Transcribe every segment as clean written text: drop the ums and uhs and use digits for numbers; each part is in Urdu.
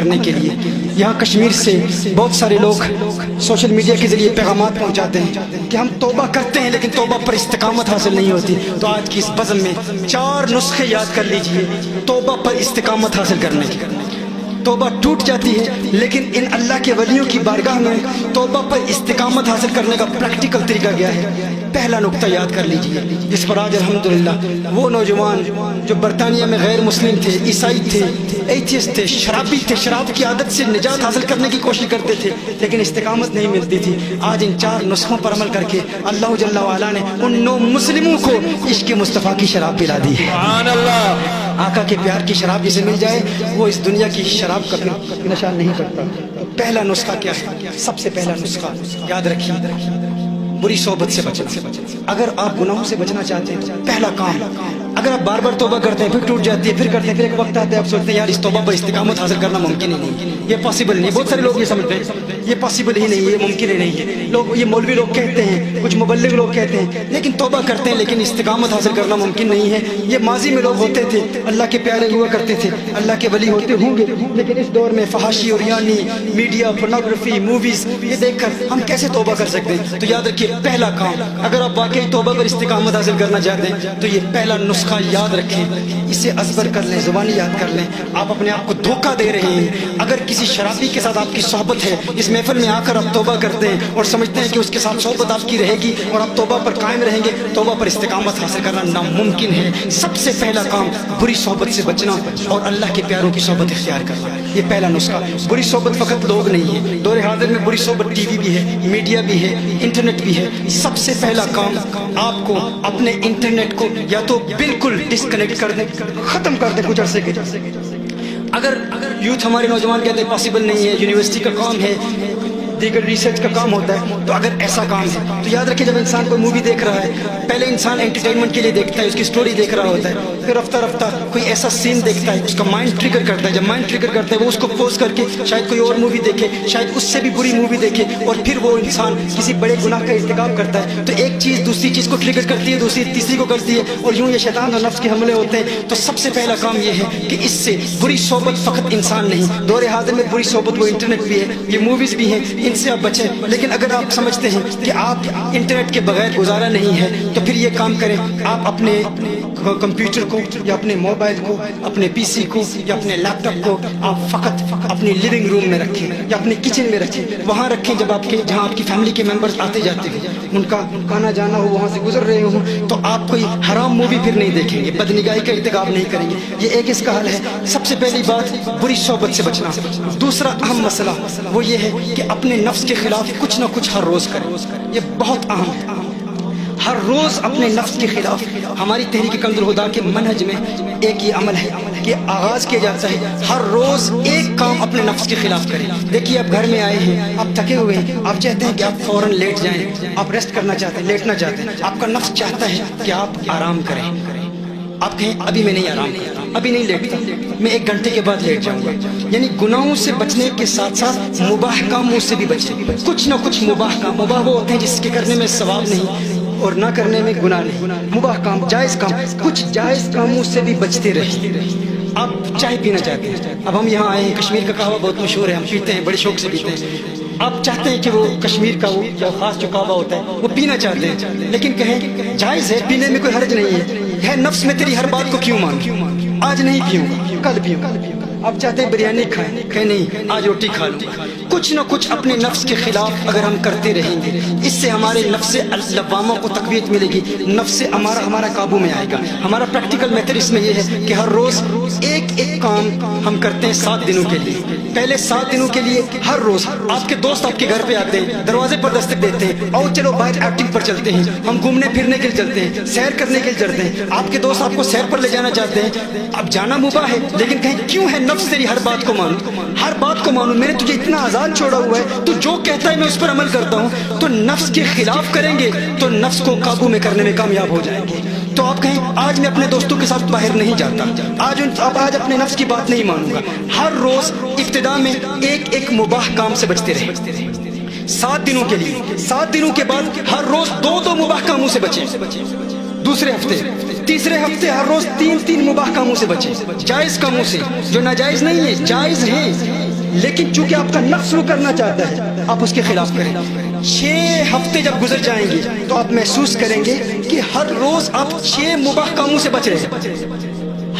کرنے کے لیے یہاں کشمیر سے بہت سارے لوگ سوشل میڈیا کے ذریعے پیغامات پہنچاتے ہیں کہ ہم توبہ کرتے ہیں لیکن توبہ پر استقامت حاصل نہیں ہوتی. تو آج کی اس بزم میں 4 نسخے یاد کر لیجئے توبہ پر استقامت حاصل کرنے کے. توبہ ٹوٹ جاتی ہے لیکن ان اللہ کے ولیوں کی بارگاہ میں توبہ پر استقامت حاصل کرنے کا پریکٹیکل طریقہ گیا ہے. پہلا نقطہ یاد کر لیجئے جس پر آج الحمدللہ وہ نوجوان جو برطانیہ میں غیر مسلم تھے، عیسائی تھے، ایتھیسٹ تھے، شرابی تھے، شراب کی عادت سے نجات حاصل کرنے کی کوشش کرتے تھے لیکن استقامت نہیں ملتی تھی، آج ان 4 نسخوں پر عمل کر کے اللہ جل وعلا نے ان 9 مسلموں کو عشق مصطفیٰ کی شراب پلا دی ہے. سبحان اللہ. آقا کے پیار کی شراب جسے مل جائے وہ اس دنیا کی شراب کا پھر نشہ نہیں کرتا. پہلا نسخہ کیا ہے؟ سب سے پہلا نسخہ یاد رکھیے، بری صحبت سے بچنا. اگر آپ گناہوں سے بچنا چاہتے ہیں پہلا کام، اگر آپ بار بار توبہ کرتے ہیں پھر ٹوٹ جاتی ہے، پھر کرتے ہیں، پھر ایک وقت آتا ہے آپ سوچتے ہیں یار اس توبہ پر استقامت حاصل کرنا ممکن ہی نہیں، یہ پاسبل نہیں. بہت سارے لوگ یہ سمجھتے ہیں یہ پاسبل ہی نہیں، یہ ممکن ہی نہیں ہے. لوگ یہ مولوی لوگ کہتے ہیں، کچھ مبلغ لوگ کہتے ہیں، لیکن توبہ کرتے ہیں لیکن استقامت حاصل کرنا ممکن نہیں ہے. یہ ماضی میں لوگ ہوتے تھے، اللہ کے پیارے ہوا کرتے تھے، اللہ کے ولی ہوتے ہوں گے، لیکن اس دور میں فحاشی اور یعنی میڈیا، پورنوگرافی، موویز یہ دیکھ کر ہم کیسے توبہ کر سکتے ہیں؟ تو یاد رکھیے پہلا کام، اگر آپ واقعی توبہ پر استقامت حاصل کرنا چاہتے ہیں تو یہ پہلا نسخہ یاد رکھیں، اسے ازبر کر لیں، زبانی یاد کر لیں. آپ اپنے آپ کو دھوکہ دے رہے ہیں. اگر کسی شرابی کے ساتھ آپ کی صحبت ہے، اس محفل میں آ کر آپ توبہ کرتے ہیں اور سمجھتے ہیں کہ اس کے ساتھ صحبت آپ کی رہے گی اور آپ توبہ پر قائم رہیں گے، توبہ پر استقامت حاصل کرنا ناممکن ہے. سب سے پہلا کام بری صحبت سے بچنا اور اللہ کے پیاروں کی صحبت اختیار کرنا. یہ پہلا نسخہ. بری صحبت فقط لوگ نہیں ہے، دور حاضر میں بری صحبت ٹی وی بھی ہے، میڈیا بھی ہے، انٹرنیٹ بھی ہے. سب سے پہلا کام آپ کو اپنے انٹرنیٹ کو یا تو بالکل ڈسکنیکٹ کر دیں، ختم کر دیں کچھ عرصے کے. اگر یوتھ ہمارے نوجوان کہتے ہیں پاسبل نہیں ہے، یونیورسٹی کا کام ہے، دیگر ریسرچ کا کام ہوتا ہے، تو اگر ایسا کام ہے تو یاد رکھیں جب انسان کوئی مووی دیکھ رہا ہے پہلے انسان انٹرٹینمنٹ کے لیے دیکھتا ہے، اس کی سٹوری دیکھ رہا ہوتا ہے، پھر رفتہ رفتہ کوئی ایسا سین دیکھتا ہے اس کا مائنڈ ٹریگر کرتا ہے. جب مائنڈ ٹریگر کرتا ہے وہ اس کو پوز کر کے شاید کوئی اور مووی دیکھے، شاید اس سے بھی بری مووی دیکھے اور پھر وہ انسان کسی بڑے گناہ کا ارتکاب کرتا ہے. تو ایک چیز دوسری چیز کو ٹریگر کرتی ہے، دوسری تیسری کو کرتی ہے اور یوں یہ شیطان اور نفس کے حملے ہوتے ہیں. تو سب سے پہلا کام یہ ہے کہ اس سے بری صحبت فقط انسان نہیں، دور حاضر میں بری صحبت وہ انٹرنیٹ بھی ہے، یہ موویز بھی ہیں، ان سے آپ بچیں. لیکن اگر آپ سمجھتے ہیں کہ آپ انٹرنیٹ کے بغیر گزارا نہیں ہے تو پھر یہ کام کریں، آپ اپنے کمپیوٹر کو یا اپنے موبائل کو، اپنے پی سی کو یا اپنے لیپ ٹاپ کو آپ فقط اپنی لیونگ روم میں رکھیں یا اپنے کچن میں رکھیں، وہاں رکھیں جب آپ کے جہاں آپ کی فیملی کے ممبرز آتے جاتے ہیں، ان کا آنا جانا ہو، وہاں سے گزر رہے ہوں تو آپ کوئی حرام مووی پھر نہیں دیکھیں گے، بدنگاہی کا ارتکاب نہیں کریں گے. یہ ایک اس کا حل ہے. سب سے پہلی بات بری صحبت سے بچنا. دوسرا اہم مسئلہ وہ یہ ہے کہ اپنے نفس کے خلاف کچھ نہ کچھ ہر روز کریں. یہ بہت اہم ہے. ہر روز اپنے نفس کے خلاف. ہماری تحریک کنز الہدیٰ کے منہج میں ایک یہ عمل ہے کہ آغاز کیا جاتا ہے ہر روز ایک کام اپنے نفس کے خلاف کریں. دیکھیے آپ گھر میں آئے ہیں، آپ تھکے ہوئے ہیں، آپ چاہتے ہیں کہ آپ فوراً لیٹ جائیں، آپ ریسٹ کرنا چاہتے ہیں، لیٹنا چاہتے ہیں، آپ کا نفس چاہتا ہے کہ آپ آرام کریں. آپ کہیں ابھی میں نہیں آرام کرتا، ابھی نہیں لیٹتا، میں 1 گھنٹے کے بعد لیٹ جاؤں گا. یعنی گناہوں سے بچنے کے ساتھ ساتھ مباح کاموں سے بھی بچیں. کچھ نہ کچھ مباح کام، مباح وہ ہوتے ہیں جس کے کرنے میں ثواب نہیں اور نہ کرنے میں گناہ نہیں. مباح کام، جائز کام، کچھ جائز کاموں سے بھی بچتے رہیں. آپ چائے پینا چاہتے ہیں، اب ہم یہاں آئے ہیں، کشمیر کا قہوہ بہت مشہور ہے، ہم پیتے ہیں، بڑے شوق سے پیتے ہیں. آپ چاہتے ہیں کہ وہ کشمیر کا وہ جو خاص جو قہوہ ہوتا ہے وہ پینا چاہتے ہیں، لیکن کہیں جائز ہے، پینے میں کوئی حرج نہیں ہے نفس میں تیری ہر بات کو کیوں مانوں، آج نہیں پیوں گا، کل پیوں گا. آپ چاہتے ہیں بریانی کھائیں، کہ نہیں آج روٹی کھا لوں. کچھ نہ کچھ اپنے نفس کے خلاف اگر ہم کرتے رہیں گے اس سے ہمارے نفس لوامہ کو تقویت ملے گی، نفس ہمارا قابو میں آئے گا. ہمارا پریکٹیکل میتھڈ اس میں یہ ہے کہ ہر روز ایک کام ہم کرتے ہیں 7 دنوں کے لیے. پہلے 7 دنوں کے لیے ہر روز آپ کے دوست آپ کے گھر پہ آتے ہیں، دروازے پر دستک دیتے ہیں، اور چلو باہر آؤٹنگ پر چلتے ہیں، ہم گھومنے پھرنے کے لیے چلتے ہیں، سیر کرنے کے لیے چلتے ہیں. آپ کے دوست آپ کو سیر پر لے جانا چاہتے ہیں، اب جانا مباح ہے لیکن کہیں کیوں ہے نفس تیری ہر بات کو مانوں، ہر بات کو مانوں، میں نے تجھے اتنا آزاد چھوڑا ہوا ہے، تو جو کہتا ہے میں اس پر عمل کرتا ہوں. تو نفس کے خلاف کریں گے تو نفس کو قابو میں کرنے میں کامیاب ہو جائیں گے. تو آپ کہیں آج میں اپنے دوستوں کے ساتھ باہر نہیں جاتا، آج اپنے نفس کی بات نہیں مانوں گا. ہر روز ابتدا میں ایک مباح کام سے بچتے رہے 7 دنوں کے لیے. 7 دنوں کے بعد ہر روز 2 مباح کاموں سے بچیں. دوسرے ہفتے تیسرے ہفتے ہر روز 3 مباح کاموں سے بچیں، جائز کاموں سے، جو ناجائز نہیں ہے جائز ہیں. لیکن چونکہ آپ کا نفس وہ کرنا چاہتا ہے آپ اس کے خلاف کریں. 6 ہفتے جب گزر جائیں گے تو آپ محسوس کریں گے کہ ہر روز آپ 6 مباح کاموں سے بچ رہے ہیں.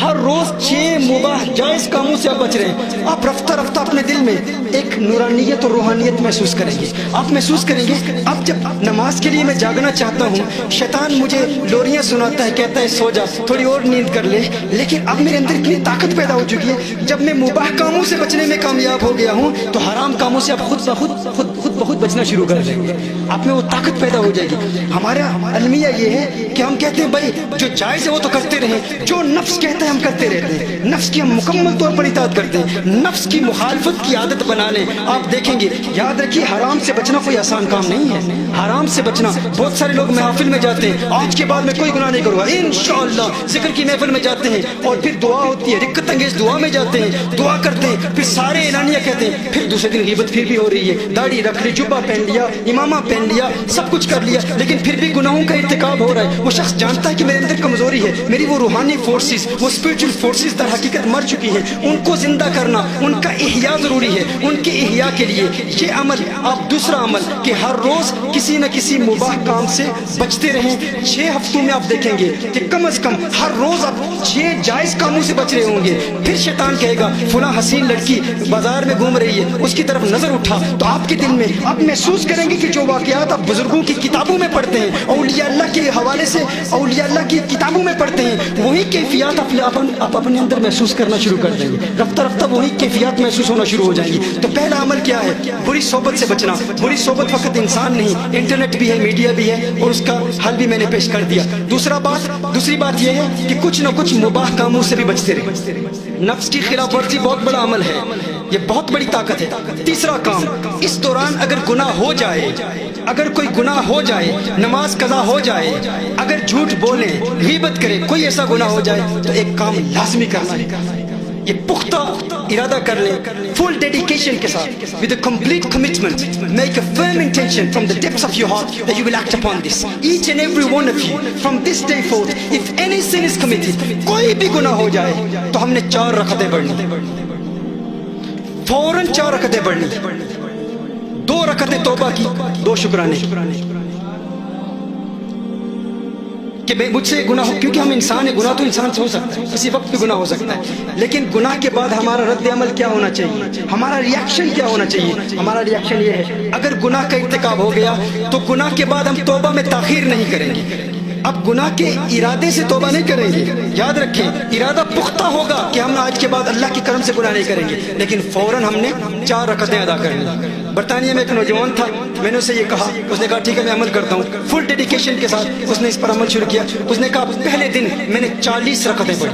ہر روز 6 مباح جائز کاموں سے آپ بچ رہے ہیں. آپ رفتہ رفتہ اپنے دل میں ایک نورانیت اور روحانیت محسوس کریں گے. آپ محسوس کریں گے اب جب نماز کے لیے میں جاگنا چاہتا ہوں شیطان مجھے لوریاں سناتا ہے, کہتا ہے سو جا تھوڑی اور نیند کر لے, لیکن اب میرے اندر اتنی طاقت پیدا ہو چکی ہے جب میں مباح کاموں سے بچنے میں کامیاب ہو گیا ہوں تو حرام کاموں سے اب خود بخود بچنا شروع کر دیں گے. آپ میں وہ طاقت پیدا ہو جائے گی. ہمارا المیہ یہ ہے کہ ہم کہتے ہیں بھائی جو جائز ہے وہ تو کرتے رہیں, جو نفس کہتا ہے ہم کرتے رہتے ہیں, نفس کی ہم مکمل طور پر اطاعت کرتے ہیں, نفس کی مخالفت کی عادت بنا لیں. آپ دیکھیں گے, یاد رکھیے حرام سے بچنا کوئی آسان کام نہیں ہے. حرام سے بچنا, بہت سارے لوگ محافل میں جاتے ہیں آج کے بعد میں کوئی گناہ نہیں کروں گا انشاءاللہ, ذکر کی محفل میں جاتے ہیں اور پھر دعا ہوتی ہے, رکت انگیز دعا میں جاتے ہیں, دعا کرتے ہیں, پھر سارے اعلانیہ کہتے ہیں, پھر دوسرے دن غیبت پھر بھی ہو رہی ہے, داڑھی رکھ لی, جبہ پہن لیا, امامہ پہن لیا, سب کچھ کر لیا, لیکن پھر بھی گناہوں کا ارتکاب ہو رہا ہے. وہ شخص جانتا ہے کہ میرے اندر کمزوری ہے, میری وہ روحانی فورسز, وہ اسپرچل فورسز در حقیقت مر چکی ہے, ان کو زندہ کرنا, ان کا احیاء ضروری ہے. ان کے احیاء کے لیے یہ عمل, آپ دوسرا عمل کہ ہر روز کسی نہ کسی مباح کام سے بچتے رہیں. 6 ہفتوں میں آپ دیکھیں گے کہ کم از کم ہر روز آپ 6 جائز کاموں سے بچ رہے ہوں گے. پھر شیطان کہے گا فلاں حسین لڑکی بازار میں گھوم رہی ہے, اس کی طرف نظر اٹھا, تو آپ کے دل میں آپ محسوس کریں گے کہ جو واقعات آپ بزرگوں کی کتابوں میں پڑھتے ہیں, اولیاء اللہ کے حوالے سے اولیاء اللہ کی کتابوں میں پڑھتے ہیں, وہی کیفیات آپ اپنے اندر محسوس کرنا شروع کر دیں گے. رفتہ رفتہ وہی کیفیات محسوس ہونا شروع ہو جائیں گی. تو پہلا عمل کیا ہے؟ بری صحبت سے بچنا. بری صحبت فقط انسان نہیں, انٹرنیٹ بھی ہے, میڈیا بھی ہے, اور اس کا حل بھی میں نے پیش کر دیا. دوسری بات یہ ہے کہ کچھ نہ کچھ مباح کاموں سے بھی بچتے رہے. نفس کی خلاف ورزی بہت بڑا عمل ہے, یہ بہت بڑی طاقت ہے. تیسرا کام, اس دوران اگر گناہ ہو جائے, اگر کوئی گناہ ہو جائے, نماز قضا ہو جائے, اگر جھوٹ بولیں, غیبت کریں, کوئی ایسا گناہ ہو جائے تو ایک کام لازمی کرنا ہے. یہ پختہ ارادہ کر لیں, فل ڈیڈیکیشن کے ساتھ, with a complete commitment, make a firm intention from the depths of your heart that you will act upon this. Each and every one of you, from this day forth, if any sin is committed, کوئی بھی گناہ ہو جائے تو ہم نے 4 رکعتیں پڑھنی, فوراً 4 رکعتیں پڑھنی, 2 رکعتیں توبہ کی, 2 شکرانے کہ مجھ سے گناہ ہو, کیونکہ ہم انسان ہیں, گناہ تو انسان سے ہو سکتا ہے, کسی وقت بھی گناہ ہو سکتا ہے, لیکن گناہ کے بعد ہمارا رد عمل کیا ہونا چاہیے, ہمارا ریاکشن کیا ہونا چاہیے. ہمارا ریاکشن یہ ہے, اگر گناہ کا ارتکاب ہو گیا تو گناہ کے بعد ہم توبہ میں تاخیر نہیں کریں گے. اب گناہ کے ارادے سے توبہ نہیں کریں گے, یاد رکھیں ارادہ پختہ ہوگا کہ ہم آج کے بعد اللہ کے کرم سے گناہ نہیں کریں گے, لیکن فوراً ہم نے 4 رکعتیں ادا کرنی. برطانیہ میں ایک نوجوان تھا, میں نے اسے یہ کہا, اس نے کہا ٹھیک ہے میں عمل کرتا ہوں. فل ڈیڈیکیشن کے ساتھ اس نے اس پر عمل شروع کیا. اس نے کہا پہلے دن میں نے 40 رکعتیں پڑھی,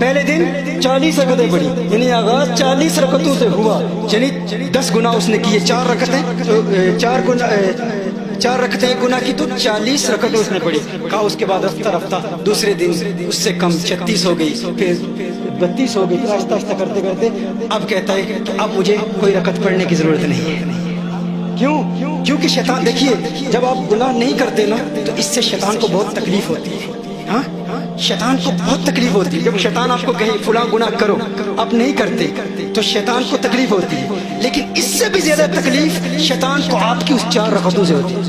پہلے دن 40 رکعتیں پڑھی, یعنی آغاز 40 رکعتوں سے ہوا, یعنی 10 گناہ اس نے کیے. 4 رکعتیں گناہ کی تو 40 رکعتیں اس نے پڑھی. کہا اس کے بعد رفتہ رفتہ دوسرے دن اس سے کم 36 ہو گئی, پھر 32 ہو گئی, پھر آہستہ آہستہ کرتے کرتے اب کہتا ہے کہ اب مجھے کوئی رکعت پڑھنے کی ضرورت نہیں ہے. کیوں؟ کیونکہ شیطان, دیکھیے جب آپ گناہ نہیں کرتے نا تو اس سے شیطان کو بہت تکلیف ہوتی ہے. ہاں, شیطان کو بہت تکلیف ہوتی ہے. جب شیطان آپ کو کہے فلاں گناہ کرو, آپ نہیں کرتے تو شیطان کو تکلیف ہوتی ہے, لیکن اس سے بھی زیادہ تکلیف شیطان کو آپ کی اس 4 رکعتوں سے ہوتی ہے.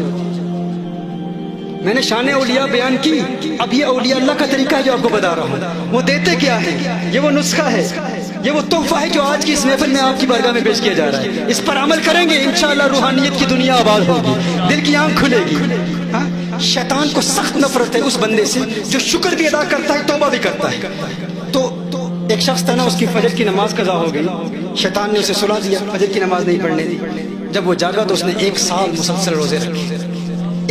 میں نے شان اولیاء بیان کی, اب یہ اولیاء اللہ کا طریقہ ہے جو آپ کو بتا رہا ہوں. وہ دیتے کیا ہے, یہ وہ نسخہ ہے, یہ وہ تحفہ ہے جو آج کی اس محفل میں آپ کی بارگاہ میں پیش کیا جا رہا ہے. اس پر عمل کریں گے انشاءاللہ روحانیت کی دنیا آباد ہوگی, دل کی آنکھ کھلے گی. شیطان کو سخت نفرت ہے اس بندے سے جو شکر بھی ادا کرتا ہے, توبہ بھی کرتا ہے. تو ایک شخص تھا نا, اس کی فجر کی نماز قضا ہو گئی, شیطان نے اسے سلا دیا, فجر کی نماز نہیں پڑھنے دی. جب وہ جاگا تو اس نے 1 سال مسلسل روزے رکھے.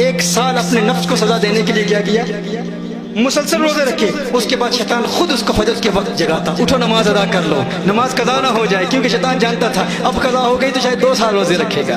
1 سال اپنے نفس کو سزا دینے کے لیے کیا کیا, مسلسل روزے رکھے. اس کے بعد شیطان خود اس کو فجر کے وقت جگاتا, اٹھو نماز ادا کر لو, نماز قضا نہ ہو جائے, کیونکہ شیطان جانتا تھا اب قضا ہو گئی تو شاید 2 سال روزے رکھے گا.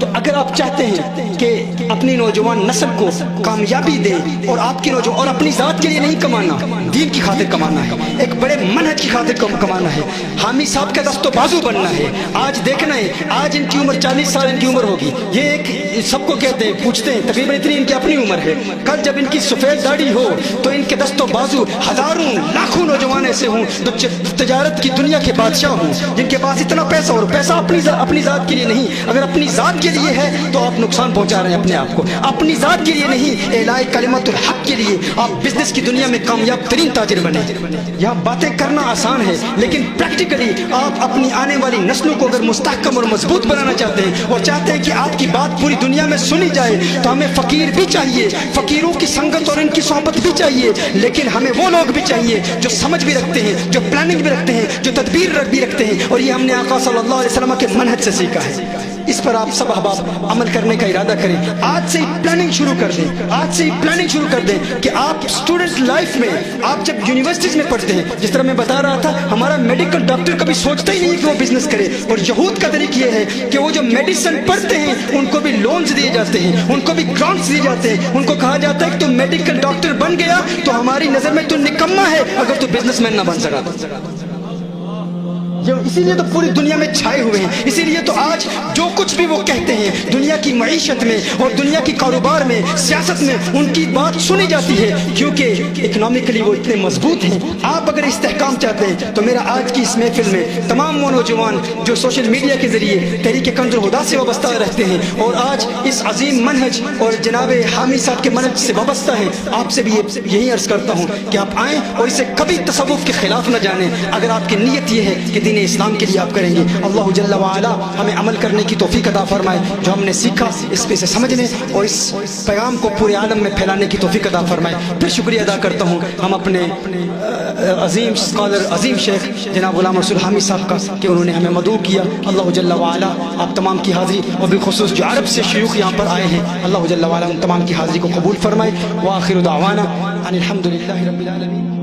تو اگر آپ چاہتے ہیں کہ اپنی نوجوان نسل کو کامیابی دے اور آپ کی نوجوان اور اپنی ذات کے لیے نہیں کمانا، دین کی خاطر کمانا ہے، ایک بڑے منہج کی خاطر کمانا ہے، حامی صاحب کا دست و بازو بننا ہے۔ آج دیکھنا ہے، آج ان کی عمر 40 سال ان کی عمر ہوگی، یہ ایک سب کو کہتے ہیں، پوچھتے ہیں تقریباً اتنی ان کی اپنی عمر ہے، کل جب ان کی سفید داڑھی ہو تو ان کے دست و بازو ہزاروں لاکھوں نوجوان ایسے ہوں جو تجارت کی دنیا کے بادشاہ ہوں، جن کے پاس اتنا پیسہ، اور پیسہ اپنی ذات کے لیے نہیں، اگر اپنی ذات کے لیے ہے تو آپ نقصان پہنچا رہے ہیں اپنے آپ کو، اپنی ذات کے لیے نہیں، اعلاء کلمت الحق کے لیے آپ بزنس کی دنیا میں کامیاب ترین تاجر بنے۔ یہاں باتیں کرنا آسان ہے لیکن پریکٹیکلی آپ اپنی آنے والی نسلوں کو اگر مستحکم اور مضبوط بنانا چاہتے ہیں اور چاہتے ہیں کہ آپ کی بات پوری دنیا میں سنی جائے تو ہمیں فقیر بھی چاہیے، فقیروں کی سنگت اور ان کی صحبت بھی چاہیے، لیکن ہمیں وہ لوگ بھی چاہیے جو سمجھ بھی رکھتے ہیں، جو پلاننگ بھی رکھتے ہیں، جو تدبیر بھی رکھتے ہیں، اور یہ ہم نے آقا صلی اللہ علیہ وسلم کے منہج سے سیکھا ہے۔ اس پر آپ سب احباب عمل کرنے کا ارادہ کریں، آج سے ہی پلاننگ شروع کر دیں، آج سے ہی پلاننگ شروع کر دیں کہ آپ اسٹوڈنٹ لائف میں، آپ جب یونیورسٹیز میں پڑھتے ہیں، جس طرح میں بتا رہا تھا، ہمارا میڈیکل ڈاکٹر کبھی سوچتا ہی نہیں ہے کہ وہ بزنس کرے، اور یہود کا طریقہ یہ ہے کہ وہ جو میڈیسن پڑھتے ہیں ان کو بھی لونز دیے جاتے ہیں، ان کو بھی گرانٹس دیے جاتے ہیں، ان کو کہا جاتا ہے کہ تو میڈیکل ڈاکٹر بن گیا تو ہماری نظر میں تو نکما ہے اگر تو بزنس مین نہ بن سکا۔ اسی لیے تو پوری دنیا میں چھائے ہوئے ہیں، اسی لیے تو آج جو کچھ بھی وہ کہتے ہیں دنیا کی معیشت میں اور دنیا کی کاروبار میں، سیاست میں ان کی بات سنی جاتی ہے، کیونکہ اکنامکلی وہ اتنے مضبوط ہیں۔ آپ اگر استحکام چاہتے ہیں تو میرا آج کی اس محفل میں تمام وہ نوجوان جو سوشل میڈیا کے ذریعے تحریک کنز الہدیٰ سے وابستہ رہتے ہیں اور آج اس عظیم منہج اور جناب حامی صاحب کے منہج سے وابستہ ہیں، آپ سے بھی یہی عرض کرتا ہوں کہ آپ آئیں اور اسے کبھی تصوف کے خلاف نہ جانیں، اگر آپ کی نیت یہ ہے کہ دین اسلام کے لیے آپ کریں گے۔ اللہ جل وعلا ہمیں عمل کرنے کی توفیق عطا فرمائے، جو ہم نے سیکھا اس پہ سے سمجھنے اور اس پیغام کو پورے عالم میں پھیلانے کی توفیق عطا فرمائے۔ پھر شکریہ ادا کرتا ہوں ہم اپنے عظیم اسکالر، عظیم شیخ جناب غلام رسول حامی صاحب کا کہ انہوں نے ہمیں مدعو کیا۔ اللہ جل وعلا آپ تمام کی حاضری اور بالخصوص جو عرب سے شیوخ یہاں پر آئے ہیں، اللہ جل وعلا ان تمام کی حاضری کو قبول فرمائے۔ وآخر دعوانا ان الحمد للہ رب العالمین۔